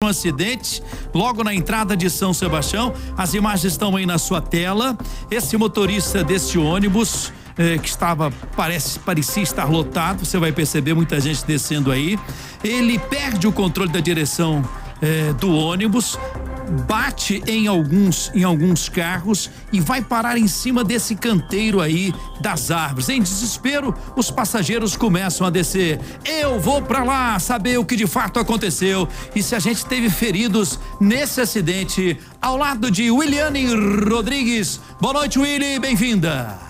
um acidente logo na entrada de São Sebastião. As imagens estão aí na sua tela. Esse motorista desse ônibus que parecia estar lotado, você vai perceber muita gente descendo aí. Ele perde o controle da direção do ônibus, bate em alguns carros e vai parar em cima desse canteiro aí das árvores. Em desespero, os passageiros começam a descer. Eu vou pra lá saber o que de fato aconteceu e se a gente teve feridos nesse acidente. Ao lado de Williane Rodrigues. Boa noite, Willy, bem-vinda.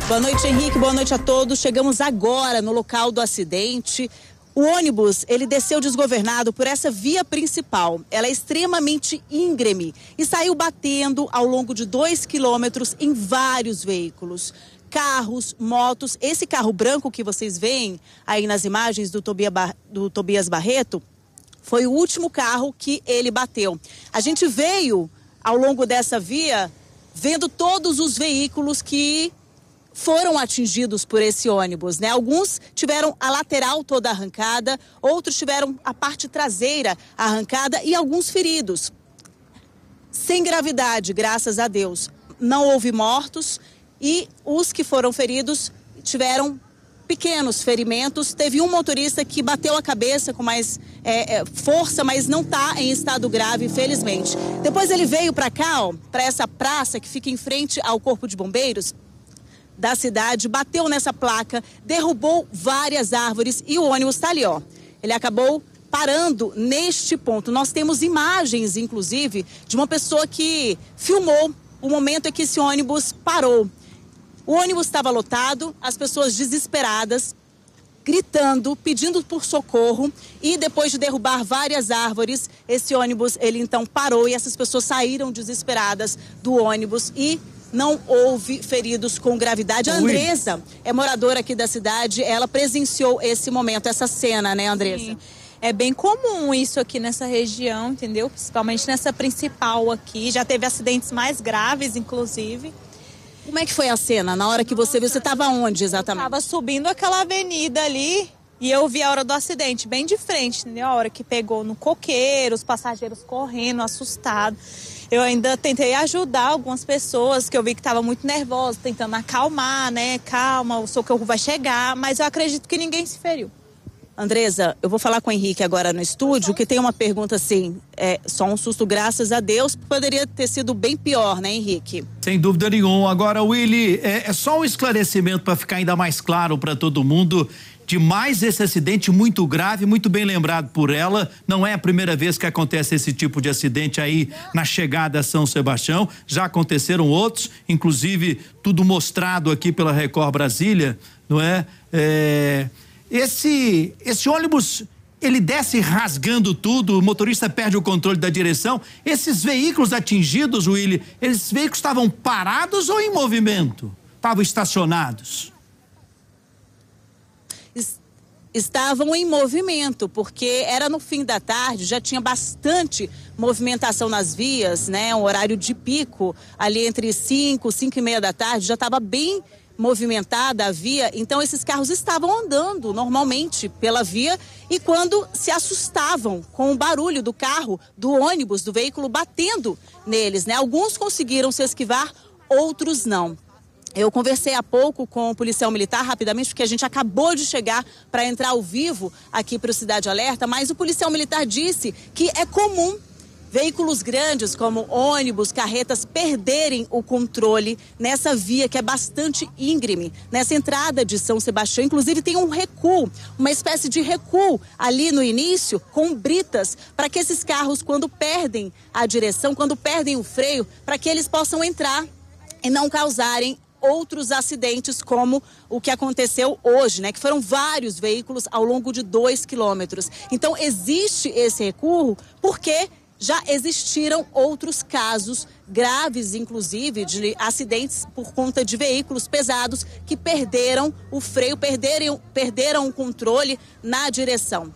Boa noite, Henrique, boa noite a todos. Chegamos agora no local do acidente. O ônibus, ele desceu desgovernado por essa via principal. Ela é extremamente íngreme e saiu batendo ao longo de 2 quilômetros em vários veículos. Carros, motos. Esse carro branco que vocês veem aí nas imagens do Tobias Barreto foi o último carro que ele bateu. A gente veio ao longo dessa via vendo todos os veículos que foram atingidos por esse ônibus, né? Alguns tiveram a lateral toda arrancada, outros tiveram a parte traseira arrancada e alguns feridos. Sem gravidade, graças a Deus. Não houve mortos e os que foram feridos tiveram pequenos ferimentos. Teve um motorista que bateu a cabeça com mais força, mas não está em estado grave, felizmente. Depois ele veio para cá, para essa praça que fica em frente ao Corpo de Bombeiros da cidade, bateu nessa placa, derrubou várias árvores e o ônibus está ali, ó. Ele acabou parando neste ponto. Nós temos imagens, inclusive, de uma pessoa que filmou o momento em que esse ônibus parou. O ônibus estava lotado, as pessoas desesperadas, gritando, pedindo por socorro, e depois de derrubar várias árvores, esse ônibus, ele então parou e essas pessoas saíram desesperadas do ônibus e não houve feridos com gravidade. A Andressa é moradora aqui da cidade, ela presenciou esse momento, essa cena, né, Andressa? Sim. É bem comum isso aqui nessa região, entendeu? Principalmente nessa principal aqui. Já teve acidentes mais graves, inclusive. Como é que foi a cena? Na hora que você viu, você estava onde exatamente? Eu estava subindo aquela avenida ali e eu vi a hora do acidente, bem de frente, entendeu? A hora que pegou no coqueiro, os passageiros correndo, assustados. Eu ainda tentei ajudar algumas pessoas que eu vi que estavam muito nervosas, tentando acalmar, né? Calma, o socorro vai chegar, mas eu acredito que ninguém se feriu. Andressa, eu vou falar com o Henrique agora no estúdio, que tem uma pergunta assim, só um susto, graças a Deus, poderia ter sido bem pior, né, Henrique? Sem dúvida nenhuma. Agora, Willy, é só um esclarecimento para ficar ainda mais claro para todo mundo de mais esse acidente muito grave, muito bem lembrado por ela. Não é a primeira vez que acontece esse tipo de acidente aí na chegada a São Sebastião. Já aconteceram outros, inclusive tudo mostrado aqui pela Record Brasília, não é? Esse ônibus, ele desce rasgando tudo, o motorista perde o controle da direção. Esses veículos atingidos, Willy, esses veículos estavam parados ou em movimento? Estavam estacionados? Estavam em movimento, porque era no fim da tarde, já tinha bastante movimentação nas vias, né? Um horário de pico, ali entre 5h da tarde, já estava bem movimentada a via, então esses carros estavam andando normalmente pela via e quando se assustavam com o barulho do carro, do ônibus, do veículo batendo neles, né? Alguns conseguiram se esquivar, outros não. Eu conversei há pouco com o policial militar, rapidamente, porque a gente acabou de chegar para entrar ao vivo aqui para o Cidade Alerta, mas o policial militar disse que é comum veículos grandes como ônibus, carretas perderem o controle nessa via que é bastante íngreme. Nessa entrada de São Sebastião, inclusive tem um recuo, uma espécie de recuo ali no início com britas para que esses carros, quando perdem a direção, quando perdem o freio, para que eles possam entrar e não causarem outros acidentes como o que aconteceu hoje, né? Que foram vários veículos ao longo de 2 quilômetros. Então existe esse recuo porque já existiram outros casos graves, inclusive, de acidentes por conta de veículos pesados que perderam o freio, perderam o controle na direção.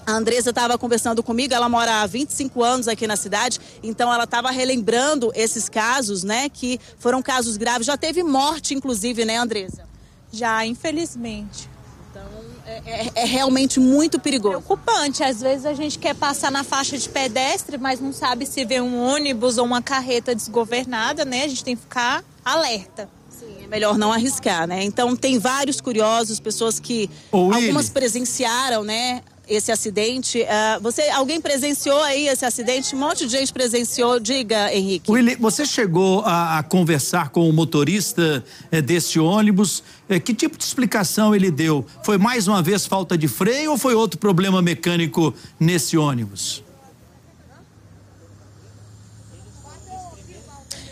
A Andressa estava conversando comigo, ela mora há 25 anos aqui na cidade, então ela estava relembrando esses casos, né, que foram casos graves. Já teve morte, inclusive, né, Andressa? Já, infelizmente. Então, É realmente muito perigoso. Preocupante. Às vezes a gente quer passar na faixa de pedestre, mas não sabe se vê um ônibus ou uma carreta desgovernada, né? A gente tem que ficar alerta. Sim, é melhor não arriscar, né? Então tem vários curiosos, pessoas que algumas presenciaram, né? Esse acidente. Alguém presenciou aí esse acidente? Um monte de gente presenciou. Diga, Henrique. Willy, você chegou a conversar com o motorista desse ônibus? Que tipo de explicação ele deu? Foi mais uma vez falta de freio ou foi outro problema mecânico nesse ônibus?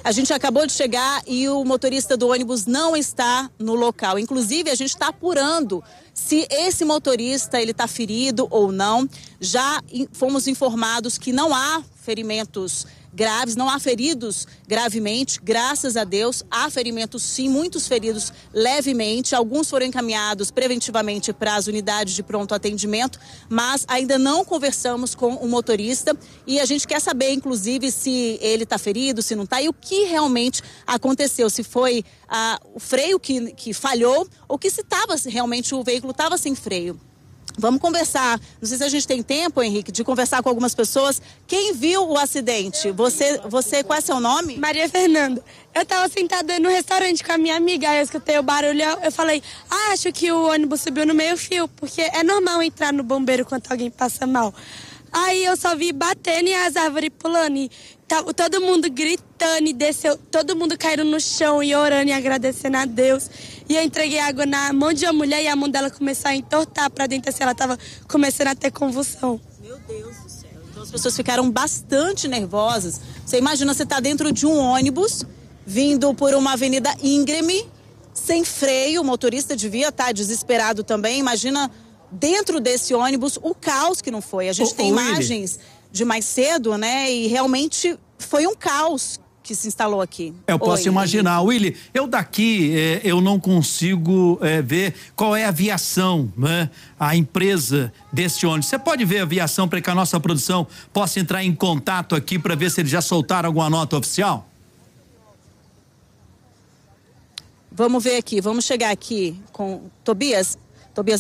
A gente acabou de chegar e o motorista do ônibus não está no local. Inclusive, a gente está apurando se esse motorista ele está ferido ou não. Já fomos informados que não há ferimentos graves, não há feridos gravemente, graças a Deus. Há ferimentos sim, muitos feridos levemente. Alguns foram encaminhados preventivamente para as unidades de pronto atendimento, mas ainda não conversamos com o motorista e a gente quer saber, inclusive, se ele está ferido, se não está e o que realmente aconteceu. Se foi o freio que falhou ou que se realmente o veículo estava sem freio. Vamos conversar. Não sei se a gente tem tempo, Henrique, de conversar com algumas pessoas. Quem viu o acidente? Você, qual é seu nome? Maria Fernanda. Eu estava sentada no restaurante com a minha amiga, aí eu escutei o barulho, eu falei, acho que o ônibus subiu no meio-fio, porque é normal entrar no bombeiro quando alguém passa mal. Aí eu só vi batendo e as árvores pulando, e todo mundo gritando e desceu, todo mundo caindo no chão e orando e agradecendo a Deus. E eu entreguei água na mão de uma mulher e a mão dela começou a entortar pra dentro, assim, ela tava começando a ter convulsão. Meu Deus do céu. Então as pessoas ficaram bastante nervosas. Você imagina, você tá dentro de um ônibus, vindo por uma avenida íngreme, sem freio, o motorista devia estar desesperado também, imagina dentro desse ônibus o caos que não foi. A gente tem imagens de mais cedo, né, e realmente foi um caos que se instalou aqui. Eu posso imaginar. Willy, eu daqui, eu não consigo ver qual é a aviação, né? A empresa desse ônibus. Você pode ver a aviação para que a nossa produção possa entrar em contato aqui para ver se eles já soltaram alguma nota oficial? Vamos ver aqui, vamos chegar aqui com Tobias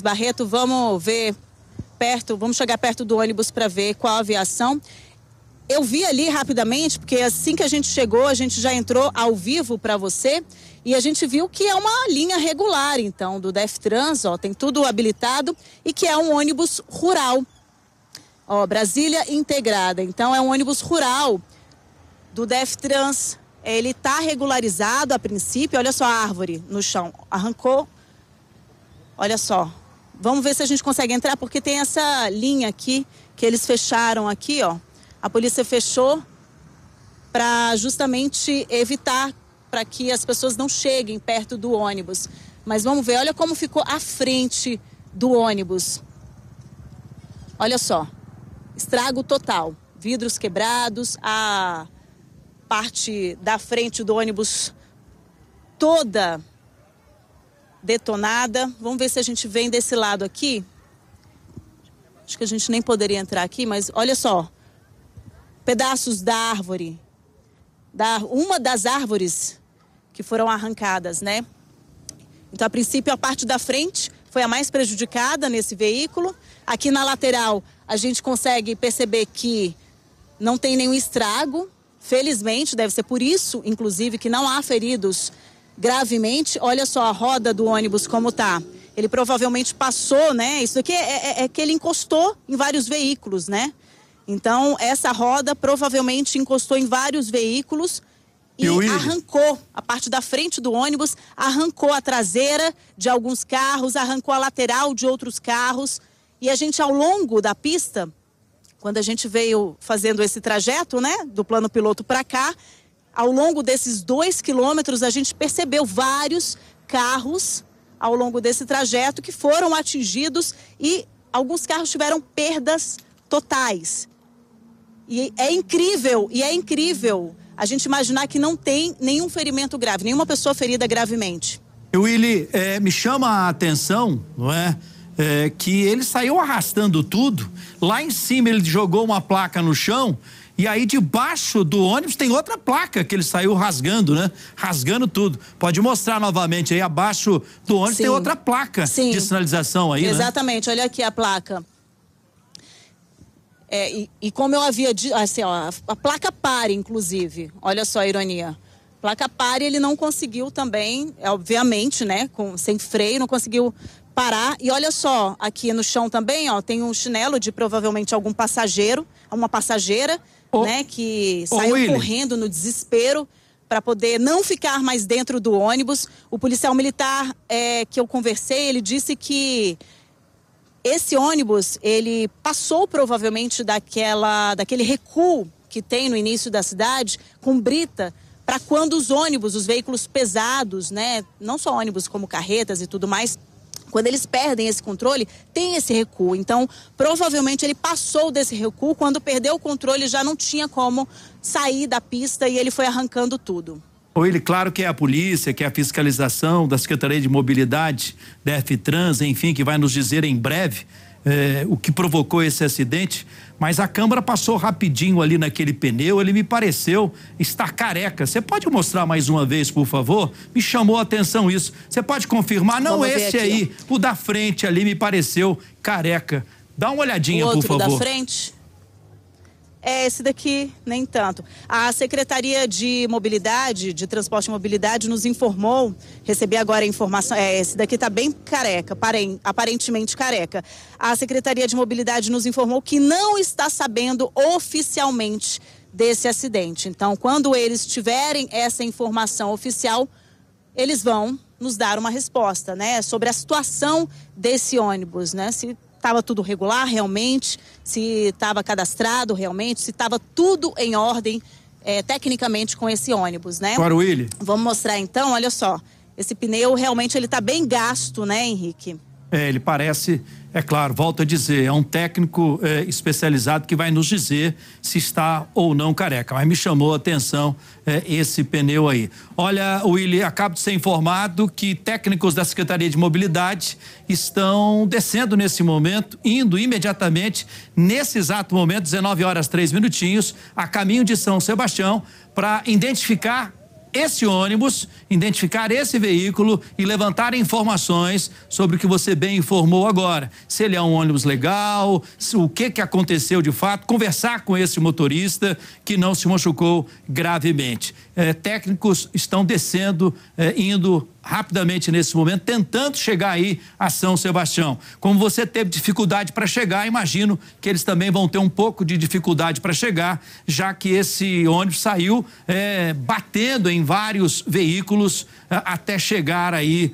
Barreto, vamos ver perto, vamos chegar perto do ônibus para ver qual a aviação. Eu vi ali rapidamente, porque assim que a gente chegou, a gente já entrou ao vivo para você e a gente viu que é uma linha regular, então, do Deftrans, ó, tem tudo habilitado e que é um ônibus rural. Ó, Brasília Integrada, então é um ônibus rural do Deftrans. Ele está regularizado a princípio, olha só a árvore no chão, arrancou, olha só. Vamos ver se a gente consegue entrar, porque tem essa linha aqui que eles fecharam aqui, ó. A polícia fechou para justamente evitar para que as pessoas não cheguem perto do ônibus. Mas vamos ver, olha como ficou a frente do ônibus. Olha só, estrago total. Vidros quebrados, a parte da frente do ônibus toda detonada. Vamos ver se a gente vem desse lado aqui. Acho que a gente nem poderia entrar aqui, mas olha só. Pedaços da árvore, uma das árvores que foram arrancadas, né? Então, a princípio, a parte da frente foi a mais prejudicada nesse veículo. Aqui na lateral, a gente consegue perceber que não tem nenhum estrago. Felizmente, deve ser por isso, inclusive, que não há feridos gravemente. Olha só a roda do ônibus como tá. Ele provavelmente passou, né? Isso aqui é que ele encostou em vários veículos, né? Então, essa roda provavelmente encostou em vários veículos e arrancou a parte da frente do ônibus, arrancou a traseira de alguns carros, arrancou a lateral de outros carros. E a gente, ao longo da pista, quando a gente veio fazendo esse trajeto, né, do plano piloto para cá, ao longo desses 2 quilômetros, a gente percebeu vários carros ao longo desse trajeto que foram atingidos e alguns carros tiveram perdas totais. E é incrível a gente imaginar que não tem nenhum ferimento grave, nenhuma pessoa ferida gravemente. Willy, me chama a atenção, não é? Que ele saiu arrastando tudo. Lá em cima ele jogou uma placa no chão E aí debaixo do ônibus tem outra placa que ele saiu rasgando, né? Rasgando tudo. Pode mostrar novamente aí, abaixo do ônibus tem outra placa de sinalização aí, exatamente, olha aqui a placa. E como eu havia dito, assim, ó, a placa pare, inclusive, olha só a ironia. Placa pare, ele não conseguiu também, obviamente, né, sem freio, não conseguiu parar. E olha só, aqui no chão também, ó, tem um chinelo de provavelmente algum passageiro, uma passageira, né, que saiu correndo no desespero para poder não ficar mais dentro do ônibus. O policial militar que eu conversei, ele disse que esse ônibus, ele passou provavelmente daquele recuo que tem no início da cidade, com brita, para quando os ônibus, os veículos pesados, né, não só ônibus como carretas e tudo mais, quando eles perdem esse controle, tem esse recuo. Então, provavelmente ele passou desse recuo, quando perdeu o controle já não tinha como sair da pista e ele foi arrancando tudo. Claro que é a polícia, que é a fiscalização da Secretaria de Mobilidade, da FTrans, enfim, que vai nos dizer em breve o que provocou esse acidente, mas a câmera passou rapidinho ali naquele pneu, ele me pareceu estar careca. Você pode mostrar mais uma vez, por favor? Me chamou a atenção isso. Você pode confirmar? Não, esse aí, o da frente ali me pareceu careca. Dá uma olhadinha, por favor. O outro da frente? Esse daqui, nem tanto. A Secretaria de Mobilidade, de Transporte e Mobilidade, nos informou, recebi agora a informação, esse daqui tá bem careca, aparentemente careca. A Secretaria de Mobilidade nos informou que não está sabendo oficialmente desse acidente. Então, quando eles tiverem essa informação oficial, eles vão nos dar uma resposta, né, sobre a situação desse ônibus, né, se estava tudo regular realmente, se estava cadastrado realmente, se estava tudo em ordem tecnicamente com esse ônibus, né? Para o Willy. Vamos mostrar então, olha só, esse pneu realmente ele está bem gasto, né, Henrique? Ele parece, é claro, volto a dizer, é um técnico especializado que vai nos dizer se está ou não careca, mas me chamou a atenção esse pneu aí. Olha, Willy, acabo de ser informado que técnicos da Secretaria de Mobilidade estão descendo nesse momento, indo imediatamente, nesse exato momento, 19h03, a caminho de São Sebastião, para identificar esse ônibus, identificar esse veículo e levantar informações sobre o que você bem informou agora. Se ele é um ônibus legal, o que aconteceu de fato, conversar com esse motorista que não se machucou gravemente. Técnicos estão descendo, indo rapidamente nesse momento, tentando chegar aí a São Sebastião. Como você teve dificuldade para chegar, imagino que eles também vão ter um pouco de dificuldade para chegar, já que esse ônibus saiu batendo em vários veículos até chegar aí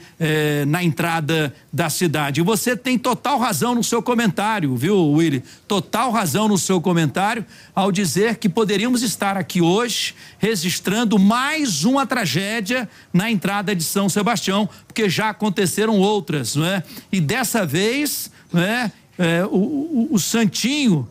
na entrada da cidade. E você tem total razão no seu comentário, viu, Willy? Total razão no seu comentário ao dizer que poderíamos estar aqui hoje registrando mais uma tragédia na entrada de São Sebastião, porque já aconteceram outras, não é? E dessa vez, não é? O Santinho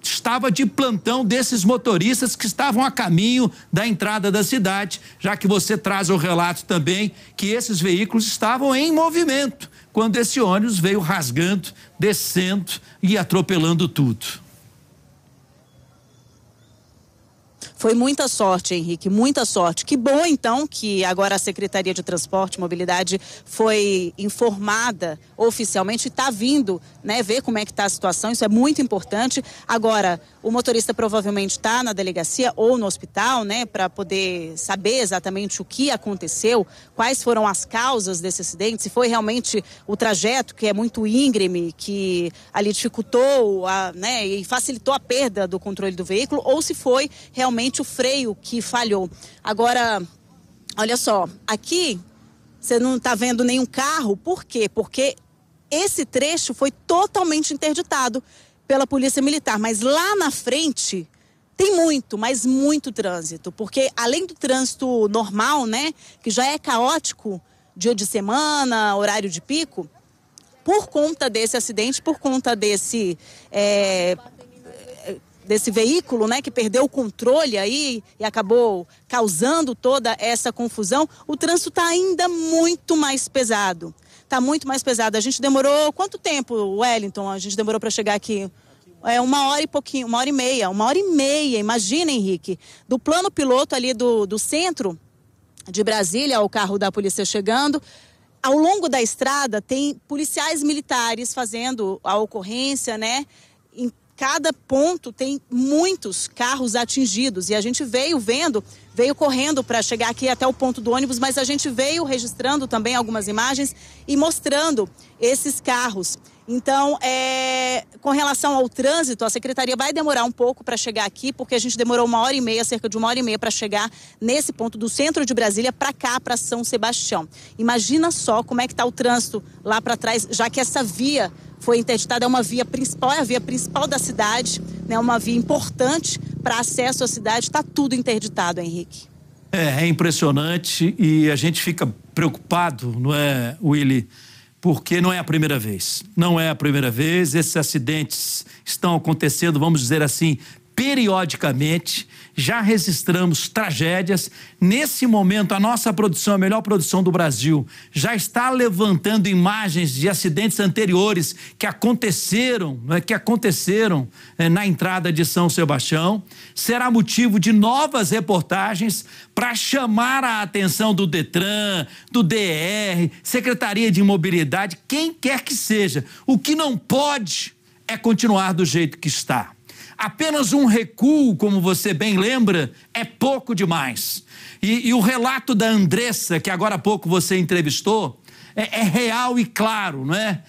estava de plantão desses motoristas que estavam a caminho da entrada da cidade, já que você traz o relato também que esses veículos estavam em movimento quando esse ônibus veio rasgando, descendo e atropelando tudo. Foi muita sorte, Henrique, muita sorte. Que bom, então, que agora a Secretaria de Transporte e Mobilidade foi informada oficialmente e está vindo, né, ver como é que está a situação. Isso é muito importante. Agora, o motorista provavelmente está na delegacia ou no hospital, né, para poder saber exatamente o que aconteceu, quais foram as causas desse acidente, se foi realmente o trajeto, que é muito íngreme, que ali dificultou, né, e facilitou a perda do controle do veículo, ou se foi realmente o freio que falhou. Agora, olha só, aqui você não está vendo nenhum carro, por quê? Porque esse trecho foi totalmente interditado pela Polícia Militar, mas lá na frente tem muito, mas muito trânsito, porque além do trânsito normal, né, que já é caótico, dia de semana, horário de pico, por conta desse acidente, por conta desse veículo, né, que perdeu o controle aí e acabou causando toda essa confusão, o trânsito está ainda muito mais pesado. Está muito mais pesado. A gente demorou quanto tempo, Wellington? A gente demorou para chegar aqui? 1 hora e pouquinho, 1 hora e meia, imagina, Henrique, do plano piloto ali do centro de Brasília, o carro da polícia chegando. Ao longo da estrada tem policiais militares fazendo a ocorrência, né? Em cada ponto tem muitos carros atingidos e a gente veio correndo para chegar aqui até o ponto do ônibus, mas a gente veio registrando também algumas imagens e mostrando esses carros. Então, com relação ao trânsito, a secretaria vai demorar um pouco para chegar aqui, porque a gente demorou 1 hora e meia, cerca de 1 hora e meia, para chegar nesse ponto do centro de Brasília para cá, para São Sebastião. Imagina só como é que está o trânsito lá para trás, já que essa via foi interditada, é uma via principal, é a via principal da cidade, né? Uma via importante para acesso à cidade, está tudo interditado, Henrique. É impressionante e a gente fica preocupado, não é, Willy? Porque não é a primeira vez. Não é a primeira vez. Esses acidentes estão acontecendo, vamos dizer assim, periodicamente. Já registramos tragédias. Nesse momento, a nossa produção, a melhor produção do Brasil, já está levantando imagens de acidentes anteriores que aconteceram na entrada de São Sebastião. Será motivo de novas reportagens para chamar a atenção do Detran, do DR, Secretaria de Mobilidade, quem quer que seja. O que não pode é continuar do jeito que está. Apenas um recuo, como você bem lembra, é pouco demais. E o relato da Andressa, que agora há pouco você entrevistou, é real e claro, não é?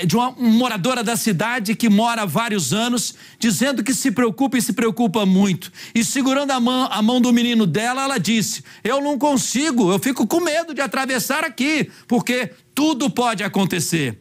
De uma moradora da cidade que mora há vários anos, dizendo que se preocupa e se preocupa muito. E segurando a mão do menino dela, ela disse: eu não consigo, eu fico com medo de atravessar aqui, porque tudo pode acontecer.